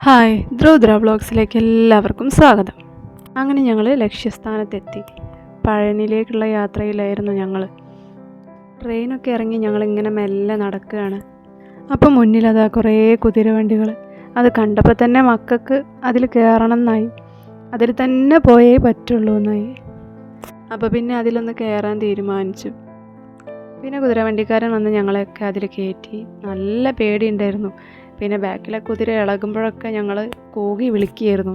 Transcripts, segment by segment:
Hi, ധ്രുവ വ്ളോഗ്സിലേക്ക് എല്ലാവർക്കും സ്വാഗതം. അങ്ങനെ ഞങ്ങൾ ലക്ഷ്യസ്ഥാനത്തെത്തി. പഴനിയിലേക്കുള്ള യാത്രയിലായിരുന്നു ഞങ്ങൾ. ട്രെയിനൊക്കെ ഇറങ്ങി ഞങ്ങളിങ്ങനെ മെല്ലെ നടക്കുകയാണ്. അപ്പോൾ മുന്നിലതാ കുറേ കുതിരവണ്ടികൾ. അത് കണ്ടപ്പോൾ തന്നെ മക്കൾക്ക് അതിൽ കയറണം എന്നായി. അതിൽ തന്നെ പോയേ പറ്റുള്ളൂ എന്നായി. അപ്പോൾ പിന്നെ അതിലൊന്ന് കയറാൻ തീരുമാനിച്ചു. പിന്നെ കുതിരവണ്ടിക്കാരൻ വന്ന് ഞങ്ങളെയൊക്കെ അതിൽ കയറ്റി. നല്ല പേടിയുണ്ടായിരുന്നു. പിന്നെ ബാക്കിലെ കുതിര ഇളകുമ്പോഴൊക്കെ ഞങ്ങൾ കൂകി വിളിക്കുകയായിരുന്നു.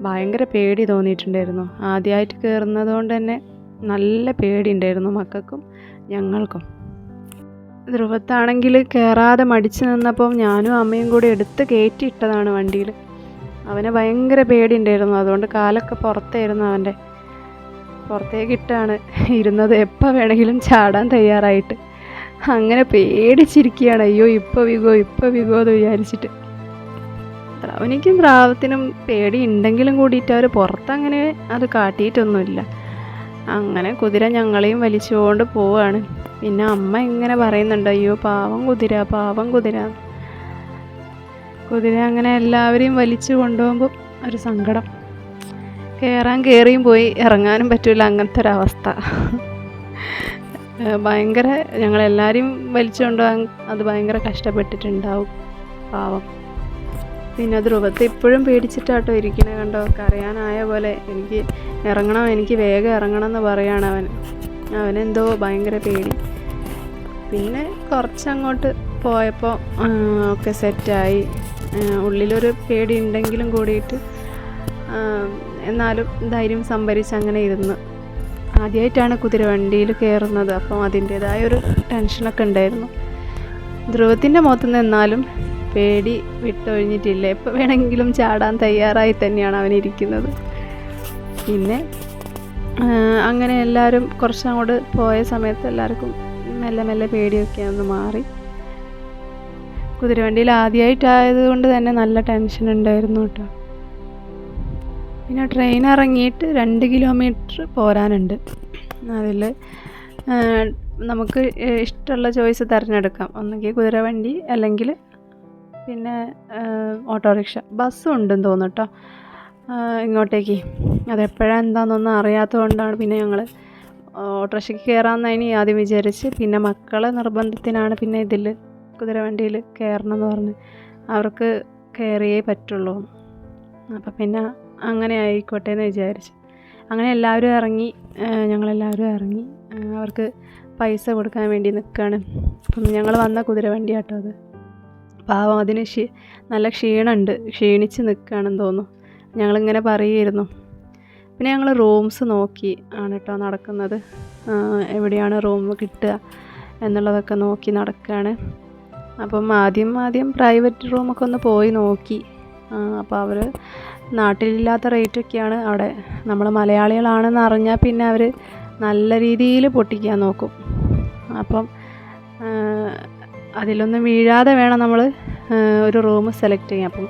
ഭയങ്കര പേടി തോന്നിയിട്ടുണ്ടായിരുന്നു. ആദ്യമായിട്ട് കയറുന്നത് കൊണ്ട് തന്നെ നല്ല പേടിയുണ്ടായിരുന്നു മക്കൾക്കും ഞങ്ങൾക്കും. ധ്രുവത്താണെങ്കിൽ കയറാതെ മടിച്ച് നിന്നപ്പോൾ ഞാനും അമ്മയും കൂടി എടുത്ത് കയറ്റിയിട്ടതാണ് വണ്ടിയിൽ. അവന് ഭയങ്കര പേടിയുണ്ടായിരുന്നു. അതുകൊണ്ട് കാലൊക്കെ പുറത്തായിരുന്നു അവൻ്റെ. പുറത്തേക്കിട്ടാണ് ഇരുന്നത്, എപ്പോൾ വേണമെങ്കിലും ചാടാൻ തയ്യാറായിട്ട്. അങ്ങനെ പേടിച്ചിരിക്കുകയാണ്. അയ്യോ ഇപ്പോൾ വിഗോ എന്ന് വിചാരിച്ചിട്ട്. ദ്രാവനിക്കും ദ്രാവത്തിനും പേടി ഉണ്ടെങ്കിലും കൂടിയിട്ട് അവർ പുറത്തങ്ങനെ അത് കാട്ടിയിട്ടൊന്നുമില്ല. അങ്ങനെ കുതിര ഞങ്ങളെയും വലിച്ചുകൊണ്ട് പോവുകയാണ്. പിന്നെ അമ്മ ഇങ്ങനെ പറയുന്നുണ്ട്, അയ്യോ പാവം കുതിര. കുതിര അങ്ങനെ എല്ലാവരെയും വലിച്ചു കൊണ്ടുപോകുമ്പോൾ ഒരു സങ്കടം. കയറിയും പോയി ഇറങ്ങാനും പറ്റില്ല, അങ്ങനത്തെ ഒരവസ്ഥ. ഭയങ്കര ഞങ്ങളെല്ലാവരെയും വലിച്ചുകൊണ്ട് അത് ഭയങ്കര കഷ്ടപ്പെട്ടിട്ടുണ്ടാവും പാവം. പിന്നെ ധ്രുവത്തെ ഇപ്പോഴും പേടിച്ചിട്ടാട്ടോ ഇരിക്കണേ, കണ്ടോ, കരയാനായ പോലെ. എനിക്ക് വേഗം ഇറങ്ങണം എന്ന് പറയാണ് അവനെന്തോ ഭയങ്കര പേടി. പിന്നെ കുറച്ചങ്ങോട്ട് പോയപ്പോൾ ഒക്കെ സെറ്റായി. ഉള്ളിലൊരു പേടി ഉണ്ടെങ്കിലും കൂടിയിട്ട് എന്നാലും ധൈര്യം സംഭരിച്ച് അങ്ങനെ ഇരുന്ന്. ആദ്യമായിട്ടാണ് കുതിരവണ്ടിയിൽ കയറുന്നത്. അപ്പം അതിൻ്റേതായൊരു ടെൻഷനൊക്കെ ഉണ്ടായിരുന്നു. ധ്രുവത്തിൻ്റെ മുഖത്തുനിന്ന് എന്നാലും പേടി വിട്ടൊഴിഞ്ഞിട്ടില്ല. എപ്പോൾ വേണമെങ്കിലും ചാടാൻ തയ്യാറായി തന്നെയാണ് അവനിരിക്കുന്നത്. പിന്നെ അങ്ങനെ എല്ലാവരും കുറച്ചങ്ങോട്ട് പോയ സമയത്ത് എല്ലാവർക്കും മെല്ലെ പേടിയൊക്കെ ഒന്ന് മാറി. കുതിരവണ്ടിയിൽ ആദ്യമായിട്ടായതുകൊണ്ട് തന്നെ നല്ല ടെൻഷൻ ഉണ്ടായിരുന്നു കേട്ടോ. പിന്നെ ട്രെയിൻ ഇറങ്ങിയിട്ട് 2 കിലോമീറ്റർ പോരാനുണ്ട്. അതിൽ നമുക്ക് ഇഷ്ടമുള്ള ചോയ്സ് തിരഞ്ഞെടുക്കാം. ഒന്നുകിൽ കുതിരവണ്ടി, അല്ലെങ്കിൽ പിന്നെ ഓട്ടോറിക്ഷ. ബസ്സും ഉണ്ടെന്ന് തോന്നുന്നു കേട്ടോ ഇങ്ങോട്ടേക്ക്. അതെപ്പോഴാണ് എന്താണെന്നൊന്നും അറിയാത്തത് കൊണ്ടാണ് പിന്നെ ഞങ്ങൾ ഓട്ടോറിക്ഷയ്ക്ക് കയറാമെന്നതിന് ആദ്യം വിചാരിച്ച്. പിന്നെ മക്കളെ നിർബന്ധത്തിനാണ് പിന്നെ ഇതിൽ കുതിരവണ്ടിയിൽ കയറണം എന്ന് പറഞ്ഞ്. അവർക്ക് കയറിയേ പറ്റുള്ളൂ. അപ്പം പിന്നെ അങ്ങനെ ആയിക്കോട്ടെ എന്ന് വിചാരിച്ചു. അങ്ങനെ ഞങ്ങളെല്ലാവരും ഇറങ്ങി. അവർക്ക് പൈസ കൊടുക്കാൻ വേണ്ടി നിൽക്കുകയാണ്. അപ്പം ഞങ്ങൾ വന്ന കുതിരവണ്ടി കേട്ടോ അത്. പാവം അതിന് നല്ല ക്ഷീണമുണ്ട്, ക്ഷീണിച്ച് നിൽക്കുകയാണെന്ന് തോന്നുന്നു. ഞങ്ങളിങ്ങനെ പറയുമായിരുന്നു. പിന്നെ ഞങ്ങൾ റൂംസ് നോക്കി ആണ് കേട്ടോ നടക്കുന്നത്. എവിടെയാണ് റൂം കിട്ടുക എന്നുള്ളതൊക്കെ നോക്കി നടക്കുകയാണ്. അപ്പം ആദ്യം പ്രൈവറ്റ് റൂമൊക്കെ ഒന്ന് പോയി നോക്കി. അപ്പോൾ അവർ നാട്ടിലില്ലാത്ത റേറ്റൊക്കെയാണ് അവിടെ. നമ്മൾ മലയാളികളാണെന്ന് അറിഞ്ഞാൽ പിന്നെ അവർ നല്ല രീതിയിൽ പൊട്ടിക്കാൻ നോക്കും. അപ്പം അതിലൊന്നും വീഴാതെ വേണം നമ്മൾ ഒരു റൂം സെലക്ട് ചെയ്യാൻ. അപ്പം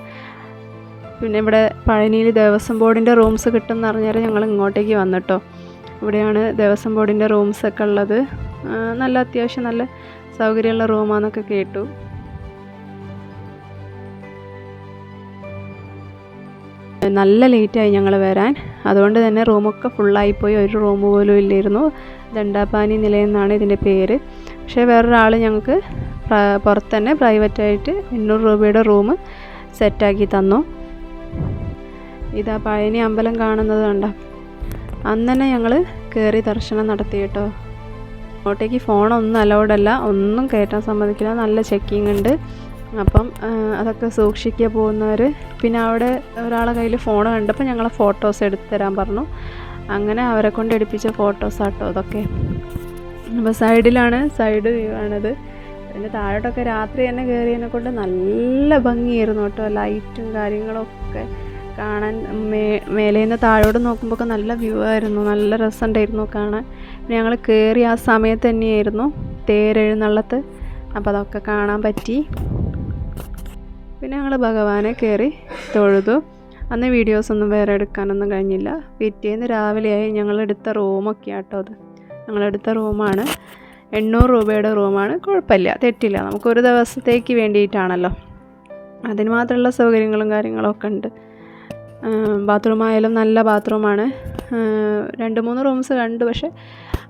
പിന്നെ ഇവിടെ പഴനിയിൽ ദേവസ്വം ബോർഡിൻ്റെ റൂംസ് കിട്ടുമെന്ന് അറിഞ്ഞാൽ ഞങ്ങൾ ഇങ്ങോട്ടേക്ക് വന്നിട്ടോ. ഇവിടെയാണ് ദേവസ്വം ബോർഡിൻ്റെ റൂംസൊക്കെ ഉള്ളത്. അത്യാവശ്യം നല്ല സൗകര്യമുള്ള റൂമാണെന്നൊക്കെ കേട്ടു. നല്ല ലേറ്റായി ഞങ്ങൾ വരാൻ. അതുകൊണ്ട് തന്നെ റൂമൊക്കെ ഫുള്ളായിപ്പോയി. ഒരു റൂം പോലും ഇല്ലായിരുന്നു. ദണ്ഡാപാനി നിലയം എന്നാണ് ഇതിൻ്റെ പേര്. പക്ഷേ വേറൊരാൾ ഞങ്ങൾക്ക് പുറത്ത് തന്നെ പ്രൈവറ്റായിട്ട് 800 രൂപയുടെ റൂം സെറ്റാക്കി തന്നു. ഇതാ പഴനി അമ്പലം കാണുന്നത് കണ്ടോ. അന്ന് തന്നെ ഞങ്ങൾ കയറി ദർശനം നടത്തി കേട്ടോ. അങ്ങോട്ടേക്ക് ഫോണൊന്നും അലൗഡല്ല, ഒന്നും കയറ്റാൻ സമ്മതിക്കില്ല. നല്ല ചെക്കിങ് ഉണ്ട്. അപ്പം അതൊക്കെ സൂക്ഷിക്കുക പോകുന്നവർ. പിന്നെ അവിടെ ഒരാളെ കയ്യിൽ ഫോൺ കണ്ടപ്പോൾ ഞങ്ങളെ ഫോട്ടോസ് എടുത്ത് തരാൻ പറഞ്ഞു. അങ്ങനെ അവരെ കൊണ്ട് എടുപ്പിച്ച ഫോട്ടോസാട്ടോ അതൊക്കെ. അപ്പോൾ സൈഡ് വ്യൂ ആണിത്. അതിൻ്റെ താഴോട്ടൊക്കെ രാത്രി തന്നെ കയറിയതിനെ കൊണ്ട് നല്ല ഭംഗിയായിരുന്നു കേട്ടോ. ലൈറ്റും കാര്യങ്ങളൊക്കെ കാണാൻ. മേലേന്ന് താഴോട്ട് നോക്കുമ്പോൾ നല്ല വ്യൂ ആയിരുന്നു. നല്ല രസമുണ്ടായിരുന്നു കാണാൻ. പിന്നെ ഞങ്ങൾ കയറി ആ സമയത്ത് തന്നെയായിരുന്നു തേരെഴുന്നള്ളത്ത്. അപ്പോൾ അതൊക്കെ കാണാൻ പറ്റി. പിന്നെ ഞങ്ങൾ ഭഗവാനെ കയറി തൊഴുതു. അന്ന് വീഡിയോസൊന്നും വേറെ എടുക്കാനൊന്നും കഴിഞ്ഞില്ല. പിറ്റേന്ന് രാവിലെയായി. ഞങ്ങളെടുത്ത റൂമൊക്കെ ആട്ടോ അത്. ഞങ്ങളെടുത്ത റൂമാണ് 800 രൂപയുടെ റൂമാണ്. കുഴപ്പമില്ല, തെറ്റില്ല. നമുക്കൊരു ദിവസത്തേക്ക് വേണ്ടിയിട്ടാണല്ലോ. അതിന് മാത്രമുള്ള സൗകര്യങ്ങളും കാര്യങ്ങളൊക്കെ ഉണ്ട്. ബാത്റൂമായാലും നല്ല ബാത്റൂമാണ്. 2-3 റൂംസ് കണ്ടു, പക്ഷെ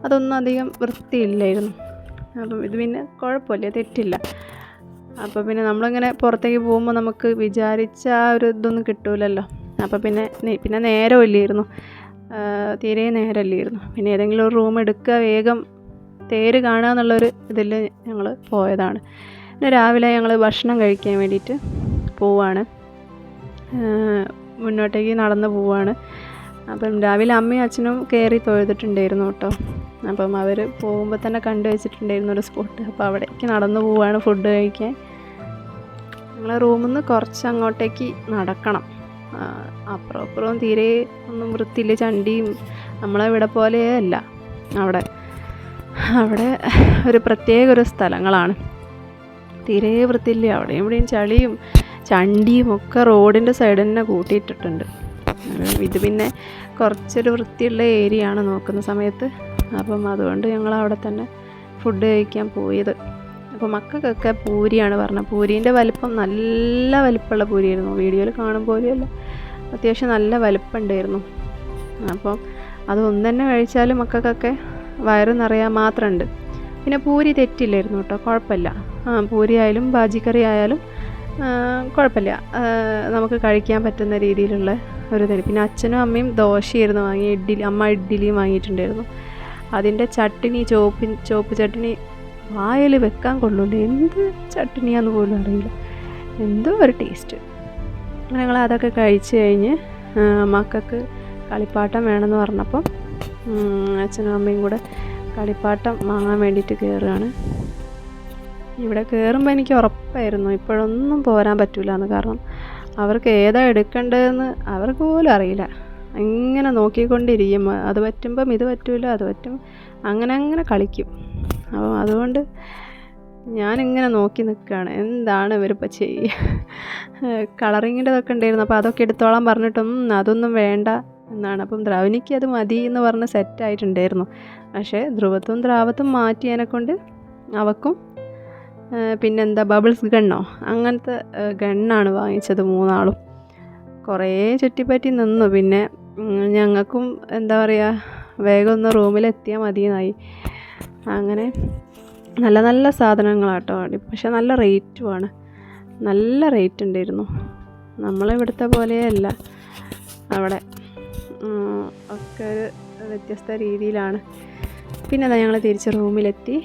അതൊന്നും അധികം വൃത്തിയില്ലായിരുന്നു. അപ്പം ഇത് പിന്നെ കുഴപ്പമില്ല, തെറ്റില്ല. അപ്പോൾ പിന്നെ നമ്മളിങ്ങനെ പുറത്തേക്ക് പോകുമ്പോൾ നമുക്ക് വിചാരിച്ച ആ ഒരു ഇതൊന്നും കിട്ടൂലല്ലോ. അപ്പോൾ പിന്നെ നേരമില്ലായിരുന്നു, തീരെ നേരമില്ലായിരുന്നു. പിന്നെ ഏതെങ്കിലും ഒരു റൂം എടുക്കുക, വേഗം തേര് കാണുക എന്നുള്ളൊരു ഇതിൽ ഞങ്ങൾ പോയതാണ്. പിന്നെ രാവിലെ ഞങ്ങൾ ഭക്ഷണം കഴിക്കാൻ വേണ്ടിയിട്ട് പോവാണ്, മുന്നോട്ടേക്ക് നടന്ന് പോവാണ്. അപ്പം രാവിലെ അമ്മയും അച്ഛനും കയറി തൊഴുതിട്ടുണ്ടായിരുന്നു കേട്ടോ. അപ്പം അവർ പോകുമ്പോൾ തന്നെ കണ്ടു വെച്ചിട്ടുണ്ടായിരുന്നു ഒരു സ്പോട്ട്. അപ്പോൾ അവിടേക്ക് നടന്നു പോവാണ് ഫുഡ് കഴിക്കാൻ. ഞങ്ങളെ റൂമിൽ നിന്ന് കുറച്ച് അങ്ങോട്ടേക്ക് നടക്കണം. അപ്പുറം അപ്പുറവും തീരെ ഒന്നും വൃത്തിയില്ല, ചണ്ടിയും നമ്മളെവിടെ പോലെയല്ല. അവിടെ ഒരു പ്രത്യേക ഒരു സ്ഥലങ്ങളാണ്, തീരെ വൃത്തിയില്ല. അവിടെയും ഇവിടെയും ചളിയും ചണ്ടിയും ഒക്കെ റോഡിൻ്റെ സൈഡിൽ തന്നെ കൂട്ടിയിട്ടിട്ടുണ്ട്. ഇത് പിന്നെ കുറച്ചൊരു വൃത്തിയുള്ള ഏരിയ ആണ് നോക്കുന്ന സമയത്ത്. അപ്പം അതുകൊണ്ട് ഞങ്ങൾ അവിടെ തന്നെ ഫുഡ് കഴിക്കാൻ പോയത്. അപ്പോൾ മക്കൾക്കൊക്കെ പൂരിയാണ് പറഞ്ഞത്. പൂരീൻ്റെ വലിപ്പം നല്ല വലിപ്പമുള്ള പൂരിയായിരുന്നു, വീഡിയോയിൽ കാണും പോലെയല്ല, അത്യാവശ്യം നല്ല വലിപ്പമുണ്ടായിരുന്നു. അപ്പം അതൊന്നും തന്നെ കഴിച്ചാലും മക്കൾക്കൊക്കെ വയറ് നിറയാൻ മാത്രമുണ്ട്. പിന്നെ പൂരി തെറ്റില്ലായിരുന്നു കേട്ടോ, കുഴപ്പമില്ല. പൂരി ആയാലും ബാജിക്കറി ആയാലും കുഴപ്പമില്ല, നമുക്ക് കഴിക്കാൻ പറ്റുന്ന രീതിയിലുള്ള ഒരു തരം. പിന്നെ അച്ഛനും അമ്മയും ദോശയായിരുന്നു വാങ്ങി, അമ്മ ഇഡ്ഡലിയും വാങ്ങിയിട്ടുണ്ടായിരുന്നു. അതിൻ്റെ ചട്നി, ചോപ്പ് ചട്നി വായിൽ വെക്കാൻ കൊള്ളൂല, എന്ത് ചട്നിയാന്ന് പോലും അറിയില്ല, എന്തോ ഒരു ടേസ്റ്റ്. ഞങ്ങൾ അതൊക്കെ കഴിച്ച് കഴിഞ്ഞ് മക്കൾക്ക് കളിപ്പാട്ടം വേണമെന്ന് പറഞ്ഞപ്പോൾ അച്ഛനും അമ്മയും കൂടെ കളിപ്പാട്ടം വാങ്ങാൻ വേണ്ടിയിട്ട് കയറുകയാണ്. ഇവിടെ കയറുമ്പോൾ എനിക്ക് ഉറപ്പായിരുന്നു ഇപ്പോഴൊന്നും പോരാൻ പറ്റില്ല എന്ന്. കാരണം അവർക്ക് ഏതാ എടുക്കേണ്ടതെന്ന് അവർക്ക് പോലും അറിയില്ല. ഇങ്ങനെ നോക്കിക്കൊണ്ടിരിക്കും, അത് പറ്റുമ്പം ഇത് പറ്റില്ല, അത് പറ്റും, അങ്ങനെ കളിക്കും. അപ്പം അതുകൊണ്ട് ഞാനിങ്ങനെ നോക്കി നിൽക്കുകയാണ്, എന്താണ് ഇവരിപ്പോൾ ചെയ്യുക. കളറിങ്ങിൻ്റെതൊക്കെ ഉണ്ടായിരുന്നു, അപ്പോൾ അതൊക്കെ എടുത്തോളാൻ പറഞ്ഞിട്ടും അതൊന്നും വേണ്ട എന്നാണ്. അപ്പം ദ്രവനിക്ക് അത് മതി എന്ന് പറഞ്ഞ് സെറ്റായിട്ടുണ്ടായിരുന്നു. പക്ഷേ ധ്രുവത്തും മാറ്റിയതിനെക്കൊണ്ട് അവക്കും പിന്നെന്താ ബബിൾസ് ഗണ്ണോ അങ്ങനത്തെ ഗണ്ണാണ് വാങ്ങിച്ചത് 3 ആളും. കുറേ ചുറ്റിപ്പറ്റി നിന്നു. പിന്നെ ഞങ്ങൾക്കും എന്താ പറയുക, വേഗം ഒന്ന് റൂമിലെത്തിയാൽ മതിയെന്നായി. അങ്ങനെ നല്ല നല്ല സാധനങ്ങളാട്ടോ, പക്ഷെ നല്ല റേറ്റുമാണ്, നല്ല റേറ്റ് ഉണ്ടായിരുന്നു. നമ്മളിവിടുത്തെ പോലെയല്ല, അവിടെ ഒക്കെ ഒരു വ്യത്യസ്ത രീതിയിലാണ്. പിന്നെ അതാ ഞങ്ങൾ തിരിച്ച് റൂമിലെത്തി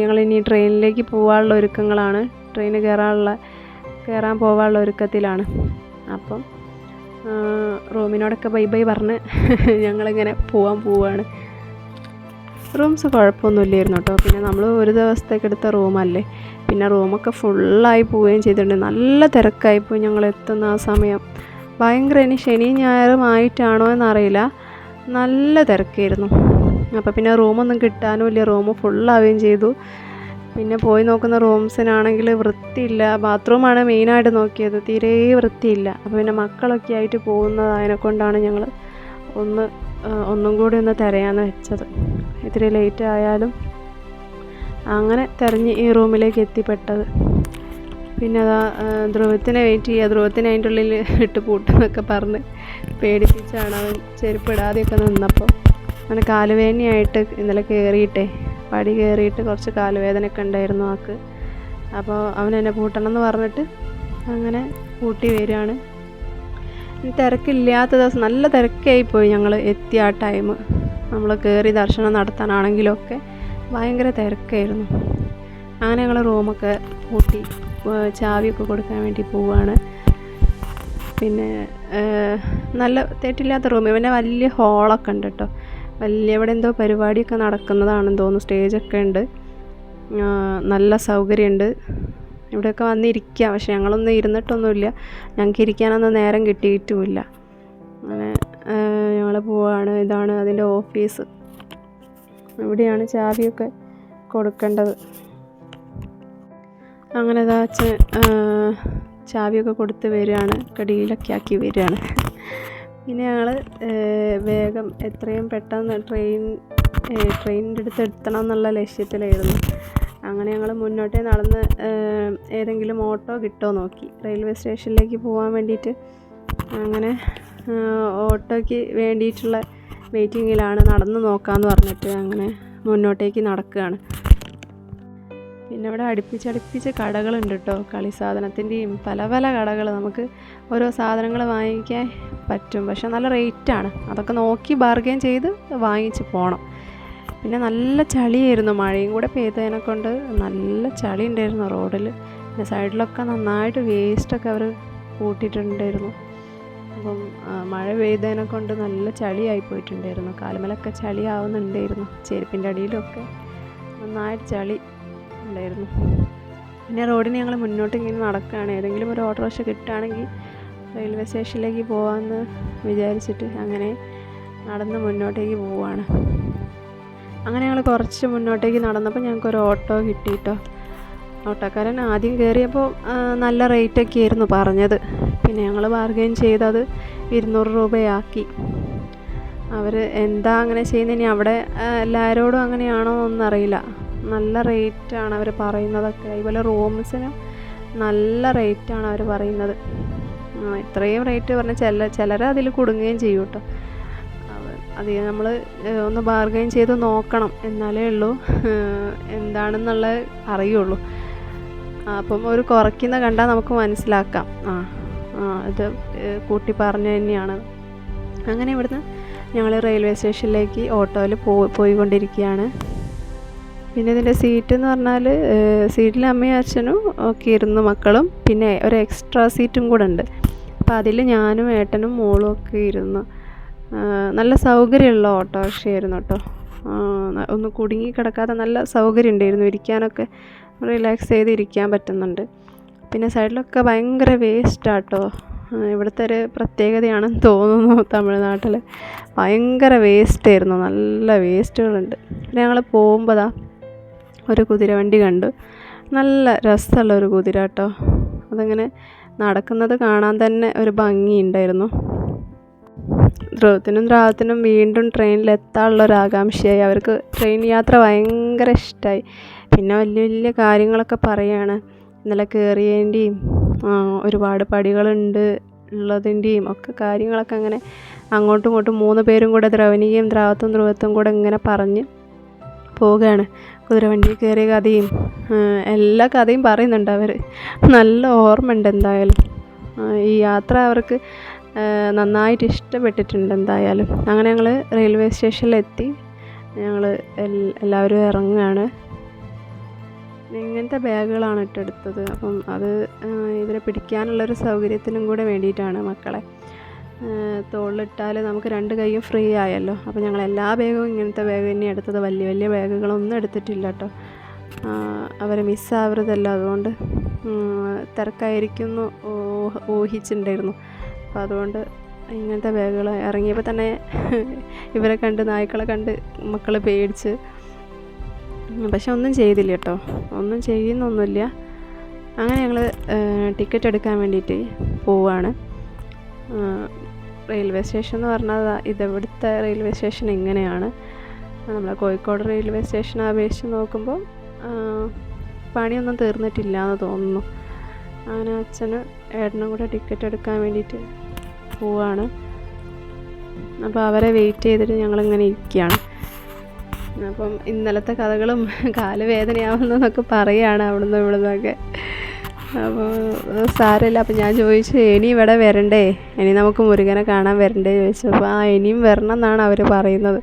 ഞങ്ങൾ ഇനി ട്രെയിനിലേക്ക് പോകാനുള്ള ഒരുക്കങ്ങളാണ്. ട്രെയിന് കയറാൻ പോകാനുള്ള ഒരുക്കത്തിലാണ്. അപ്പം റൂമിനോടൊക്കെ ബൈ ബൈ പറഞ്ഞ് ഞങ്ങളിങ്ങനെ പോവാണ്. റൂംസ് കുഴപ്പമൊന്നുമില്ലായിരുന്നു കേട്ടോ. പിന്നെ നമ്മൾ ഒരു ദിവസത്തേക്ക് എടുത്ത റൂമല്ലേ, പിന്നെ റൂമൊക്കെ ഫുള്ളായി പോവുകയും ചെയ്തിട്ടുണ്ട്. നല്ല തിരക്കായിപ്പോയി ഞങ്ങൾ എത്തുന്ന ആ സമയം. ഭയങ്കര, ഇനി ശനിയും ഞായറും ആയിട്ടാണോ എന്നറിയില്ല, നല്ല തിരക്കായിരുന്നു. അപ്പോൾ പിന്നെ റൂമൊന്നും കിട്ടാനുമില്ല, റൂം ഫുള്ളാവുകയും ചെയ്തു. പിന്നെ പോയി നോക്കുന്ന റൂംസിനാണെങ്കിൽ വൃത്തിയില്ല. ബാത്റൂമാണ് മെയിനായിട്ട് നോക്കിയത്, തീരെ വൃത്തിയില്ല. അപ്പോൾ പിന്നെ മക്കളൊക്കെ ആയിട്ട് പോകുന്നതിനെക്കൊണ്ടാണ് ഞങ്ങൾ ഒന്നും കൂടി ഒന്ന് തിരയാന്ന് വെച്ചത്. ഇത്തിരി ലേറ്റ് ആയാലും അങ്ങനെ തിരഞ്ഞ് ഈ റൂമിലേക്ക് എത്തിപ്പെട്ടത്. പിന്നെ അതാ ധ്രുവത്തിനെ വെയിറ്റ് ചെയ്യുക, ധ്രുവത്തിനെ അതിൻ്റെ ഉള്ളിൽ ഇട്ട് പൂട്ടെന്നൊക്കെ പറഞ്ഞ് പേടിപ്പിച്ചാണ് അവൻ ചെരുപ്പിടാതെയൊക്കെ നിന്നപ്പോൾ. അങ്ങനെ കാലുവേദനയായിട്ട് ഇന്നലെ പടി കയറിയിട്ട് കുറച്ച് കാലുവേദനയൊക്കെ ഉണ്ടായിരുന്നു ആൾക്ക്. അപ്പോൾ അവൻ എന്നെ പൂട്ടണം എന്ന് പറഞ്ഞിട്ട് അങ്ങനെ പൂട്ടി വരികയാണ്. തിരക്കില്ലാത്ത ദിവസം നല്ല തിരക്കായിപ്പോയി ഞങ്ങൾ എത്തിയ ആ ടൈം. നമ്മൾ കയറി ദർശനം നടത്താനാണെങ്കിലും ഒക്കെ ഭയങ്കര തിരക്കായിരുന്നു. അങ്ങനെ ഞങ്ങൾ റൂമൊക്കെ പൂട്ടി ചാവിയൊക്കെ കൊടുക്കാൻ വേണ്ടി പോവുകയാണ്. പിന്നെ നല്ല തെറ്റില്ലാത്ത റൂം, പിന്നെ വലിയ ഹോളൊക്കെ ഉണ്ട് കേട്ടോ, ഇവിടെ എന്തോ പരിപാടിയൊക്കെ നടക്കുന്നതാണെന്ന് തോന്നുന്നു, സ്റ്റേജൊക്കെ ഉണ്ട്, നല്ല സൗകര്യമുണ്ട്. ഇവിടെയൊക്കെ വന്നിരിക്കുക. പക്ഷെ ഞങ്ങളൊന്നും ഇരുന്നിട്ടൊന്നുമില്ല, ഞങ്ങൾക്ക് ഇരിക്കാനൊന്നും നേരം കിട്ടിയിട്ടുമില്ല. അങ്ങനെ ഞങ്ങൾ പോവാണ്. ഇതാണ് അതിൻ്റെ ഓഫീസ്, ഇവിടെയാണ് ചാവിയൊക്കെ കൊടുക്കേണ്ടത്. അങ്ങനെ ഇതാ ചാവിയൊക്കെ കൊടുത്ത് വരികയാണ്, ഡീലൊക്കെ ആക്കി വരികയാണ്. പിന്നെ ഞങ്ങൾ വേഗം എത്രയും പെട്ടെന്ന് ട്രെയിനിൻ്റെ അടുത്ത് എത്തണം എന്നുള്ള ലക്ഷ്യത്തിലായിരുന്നു. അങ്ങനെ ഞങ്ങൾ മുന്നോട്ടേ നടന്ന് ഏതെങ്കിലും ഓട്ടോ കിട്ടുമോ നോക്കി റെയിൽവേ സ്റ്റേഷനിലേക്ക് പോകാൻ വേണ്ടിയിട്ട്. അങ്ങനെ ഓട്ടോയ്ക്ക് വേണ്ടിയിട്ടുള്ള വെയിറ്റിങ്ങിലാണ്, നടന്ന് നോക്കാമെന്ന് പറഞ്ഞിട്ട് അങ്ങനെ മുന്നോട്ടേക്ക് നടക്കുകയാണ്. പിന്നെ ഇവിടെ അടുപ്പിച്ചടുപ്പിച്ച് കടകളുണ്ട് കേട്ടോ, കളി സാധനത്തിൻ്റെയും പല പല കടകൾ. നമുക്ക് ഓരോ സാധനങ്ങൾ വാങ്ങിക്കാൻ പറ്റും, പക്ഷെ നല്ല റേറ്റാണ്. അതൊക്കെ നോക്കി ബാർഗെയിൻ ചെയ്ത് വാങ്ങിച്ച് പോകണം. പിന്നെ നല്ല ചളിയായിരുന്നു, മഴയും കൂടെ പെയ്തതിനെ കൊണ്ട് നല്ല ചളി ഉണ്ടായിരുന്നു റോഡിൽ. പിന്നെ സൈഡിലൊക്കെ നന്നായിട്ട് വേസ്റ്റൊക്കെ അവർ കൂട്ടിയിട്ടുണ്ടായിരുന്നു. അപ്പം മഴ പെയ്തതിനെ കൊണ്ട് നല്ല ചളിയായി പോയിട്ടുണ്ടായിരുന്നു, കാലുമലൊക്കെ ചളി ആവുന്നുണ്ടായിരുന്നു, ചെരുപ്പിൻ്റെ അടിയിലൊക്കെ നന്നായിട്ട് ചളി ഉണ്ടായിരുന്നു. പിന്നെ റോഡിന് ഞങ്ങൾ മുന്നോട്ട് ഇങ്ങനെ നടക്കുകയാണ്. ഏതെങ്കിലും ഒരു ഓട്ടോറിക്ഷ കിട്ടുകയാണെങ്കിൽ റെയിൽവേ സ്റ്റേഷനിലേക്ക് പോകാമെന്ന് വിചാരിച്ചിട്ട് അങ്ങനെ നടന്ന് മുന്നോട്ടേക്ക് പോവുകയാണ്. അങ്ങനെ ഞങ്ങൾ കുറച്ച് മുന്നോട്ടേക്ക് നടന്നപ്പോൾ ഞങ്ങൾക്കൊരു ഓട്ടോ കിട്ടി കേട്ടോ. ഓട്ടോക്കാരൻ ആദ്യം കയറിയപ്പോൾ നല്ല റേറ്റൊക്കെ ആയിരുന്നു പറഞ്ഞത്. പിന്നെ ഞങ്ങൾ ബാർഗെയിൻ ചെയ്തത് 200 രൂപയാക്കി. അവർ എന്താ അങ്ങനെ ചെയ്യുന്നത്, ഇനി അവിടെ എല്ലാവരോടും അങ്ങനെയാണോ എന്നറിയില്ല. നല്ല റേറ്റാണ് അവർ പറയുന്നതൊക്കെ. അതുപോലെ റൂംസിനും നല്ല റേറ്റാണ് അവർ പറയുന്നത്. ഇത്രയും റേറ്റ് പറഞ്ഞാൽ ചിലർ അതിൽ കുടുങ്ങുകയും ചെയ്യും കേട്ടോ. അത് നമ്മൾ ഒന്ന് ബാർഗെയിൻ ചെയ്ത് നോക്കണം, എന്നാലേ ഉള്ളൂ എന്താണെന്നുള്ളത് അറിയുള്ളൂ. അപ്പം ഒരു കുറയ്ക്കുന്ന കണ്ടാൽ നമുക്ക് മനസ്സിലാക്കാം, ഇത് കൂട്ടി പറഞ്ഞു തന്നെയാണ്. അങ്ങനെ ഇവിടുന്ന് ഞങ്ങൾ റെയിൽവേ സ്റ്റേഷനിലേക്ക് ഓട്ടോയിൽ പോയിക്കൊണ്ടിരിക്കുകയാണ്. പിന്നെ ഇതിൻ്റെ സീറ്റ് എന്ന് പറഞ്ഞാൽ സീറ്റിൽ അമ്മയും അച്ഛനും ഒക്കെ ഇരുന്നു, മക്കളും പിന്നെ ഒരു എക്സ്ട്രാ സീറ്റും കൂടെ ഉണ്ട്. അപ്പോൾ അതിൽ ഞാനും ഏട്ടനും മോളും ഒക്കെ ഇരുന്നു. നല്ല സൗകര്യമുള്ള ഓട്ടോറിക്ഷയായിരുന്നു കേട്ടോ. ഒന്ന് കുടുങ്ങി കിടക്കാതെ നല്ല സൗകര്യം ഉണ്ടായിരുന്നു, ഇരിക്കാനൊക്കെ റിലാക്സ് ചെയ്ത് ഇരിക്കാൻ പറ്റുന്നുണ്ട്. പിന്നെ സൈഡിലൊക്കെ ഭയങ്കര വേസ്റ്റാട്ടോ. ഇവിടുത്തെ ഒരു പ്രത്യേകതയാണെന്ന് തോന്നുന്നു, തമിഴ്നാട്ടിൽ ഭയങ്കര വേസ്റ്റായിരുന്നു, നല്ല വേസ്റ്റുകളുണ്ട്. പിന്നെ ഞങ്ങൾ പോകുമ്പോൾ ഒരു കുതിരവണ്ടി കണ്ടു, നല്ല രസമുള്ള ഒരു കുതിര കേട്ടോ. അതങ്ങനെ നടക്കുന്നത് കാണാൻ തന്നെ ഒരു ഭംഗിയുണ്ടായിരുന്നു. ധ്രുവത്തിനും വീണ്ടും ട്രെയിനിലെത്താനുള്ളൊരു ആകാംക്ഷയായി. അവർക്ക് ട്രെയിൻ യാത്ര ഭയങ്കര ഇഷ്ടമായി. പിന്നെ വലിയ വലിയ കാര്യങ്ങളൊക്കെ പറയുകയാണ്, ഇന്നലെ കയറിയതിൻ്റെയും ഒരുപാട് പടികളുണ്ട് ഉള്ളതിൻ്റെയും ഒക്കെ കാര്യങ്ങളൊക്കെ അങ്ങനെ അങ്ങോട്ടും ഇങ്ങോട്ടും 3 പേരും കൂടെ ധ്രുവനിയും ധ്രുവത്തും കൂടെ ഇങ്ങനെ പറഞ്ഞ് പോവുകയാണ്. കുതിരവണ്ടിയിൽ കയറിയ കഥയും എല്ലാ കഥയും പറയുന്നുണ്ട് അവർ. നല്ല ഓർമ്മയുണ്ട് എന്തായാലും. ഈ യാത്ര അവർക്ക് നന്നായിട്ട് ഇഷ്ടപ്പെട്ടിട്ടുണ്ട് എന്തായാലും. അങ്ങനെ ഞങ്ങൾ റെയിൽവേ സ്റ്റേഷനിലെത്തി. ഞങ്ങൾ എല്ലാവരും ഇറങ്ങുകയാണ്. ഇങ്ങനത്തെ ബാഗുകളാണ് എടുത്തത്. അപ്പം അത് ഇവരെ പിടിക്കാനുള്ളൊരു സൗകര്യത്തിനും കൂടെ വേണ്ടിയിട്ടാണ് മക്കളെ. തോളിലിട്ടാൽ നമുക്ക് 2 കൈയും ഫ്രീ ആയല്ലോ. അപ്പോൾ ഞങ്ങൾ എല്ലാ ബാഗും ഇങ്ങനത്തെ ബാഗ് തന്നെ എടുത്തത്, വലിയ വലിയ ബാഗുകളൊന്നും എടുത്തിട്ടില്ല കേട്ടോ. അവരെ മിസ്സാവരുതല്ലോ, അതുകൊണ്ട് തിരക്കായിരിക്കുന്നു ഊഹിച്ചിട്ടുണ്ടായിരുന്നു. അപ്പോൾ അതുകൊണ്ട് ഇങ്ങനത്തെ ബാഗുകൾ ഇറങ്ങിയപ്പോൾ തന്നെ ഇവരെ കണ്ട്, നായ്ക്കളെ കണ്ട് മക്കൾ പേടിച്ച്. പക്ഷെ ഒന്നും ചെയ്തില്ല കേട്ടോ, ഒന്നും ചെയ്യുന്നൊന്നുമില്ല. അങ്ങനെ ഞങ്ങൾ ടിക്കറ്റ് എടുക്കാൻ വേണ്ടിയിട്ട് പോവുകയാണ്. റെയിൽവേ സ്റ്റേഷൻ എന്ന് പറഞ്ഞാൽ ഇവിടുത്തെ റെയിൽവേ സ്റ്റേഷൻ ഇങ്ങനെയാണ്. നമ്മളെ കോഴിക്കോട് റെയിൽവേ സ്റ്റേഷനെ അപേക്ഷിച്ച് നോക്കുമ്പോൾ പണിയൊന്നും തീർന്നിട്ടില്ല എന്ന് തോന്നുന്നു. അങ്ങനെ അച്ഛനും ഏട്ടനും കൂടെ ടിക്കറ്റ് എടുക്കാൻ വേണ്ടിയിട്ട് പോവുകയാണ്. അപ്പോൾ അവരെ വെയിറ്റ് ചെയ്തിട്ട് ഞങ്ങളിങ്ങനെ ഇരിക്കുകയാണ്. അപ്പം ഇന്നലത്തെ കഥകളും കാല് വേദനയാവുന്നതൊക്കെ പറയുകയാണ് അവിടുന്ന് ഇവിടുന്നൊക്കെ. അപ്പോൾ സാരമില്ല. അപ്പം ഞാൻ ചോദിച്ചു, ഇനി ഇവിടെ വരണ്ടേ, ഇനി നമുക്ക് മുരുകനെ കാണാൻ വരണ്ടേ ചോദിച്ചു. അപ്പോൾ ഇനിയും വരണം എന്നാണ് അവർ പറയുന്നത്.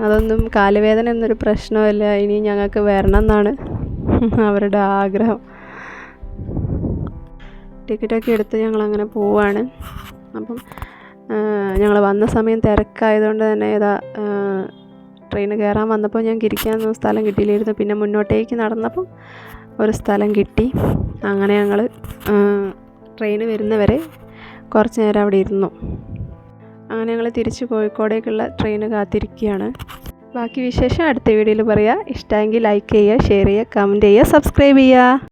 അതൊന്നും കാലുവേദന എന്നൊരു പ്രശ്നമില്ല, ഇനി ഞങ്ങൾക്ക് വരണം എന്നാണ് അവരുടെ ആഗ്രഹം. ടിക്കറ്റൊക്കെ എടുത്ത് ഞങ്ങളങ്ങനെ പോവാണ്. അപ്പം ഞങ്ങൾ വന്ന സമയം തിരക്കായതുകൊണ്ട് തന്നെ ട്രെയിൻ കയറാൻ വന്നപ്പോൾ ഞങ്ങൾക്ക് ഇരിക്കാനൊന്നും സ്ഥലം കിട്ടിയില്ലായിരുന്നു. പിന്നെ മുന്നോട്ടേക്ക് നടന്നപ്പം ഒരു സ്ഥലം കിട്ടി. അങ്ങനെ ഞങ്ങൾ ട്രെയിൻ വരുന്നവരെ കുറച്ച് നേരം അവിടെ ഇരുന്നു. അങ്ങനെ ഞങ്ങൾ തിരിച്ച് കോഴിക്കോടേക്കുള്ള ട്രെയിൻ കാത്തിരിക്കുകയാണ്. ബാക്കി വിശേഷം അടുത്ത വീഡിയോയിൽ പറയാം. ഇഷ്ടമെങ്കിൽ ലൈക്ക് ചെയ്യുക, ഷെയർ ചെയ്യുക, കമൻറ്റ് ചെയ്യുക, സബ്സ്ക്രൈബ് ചെയ്യുക.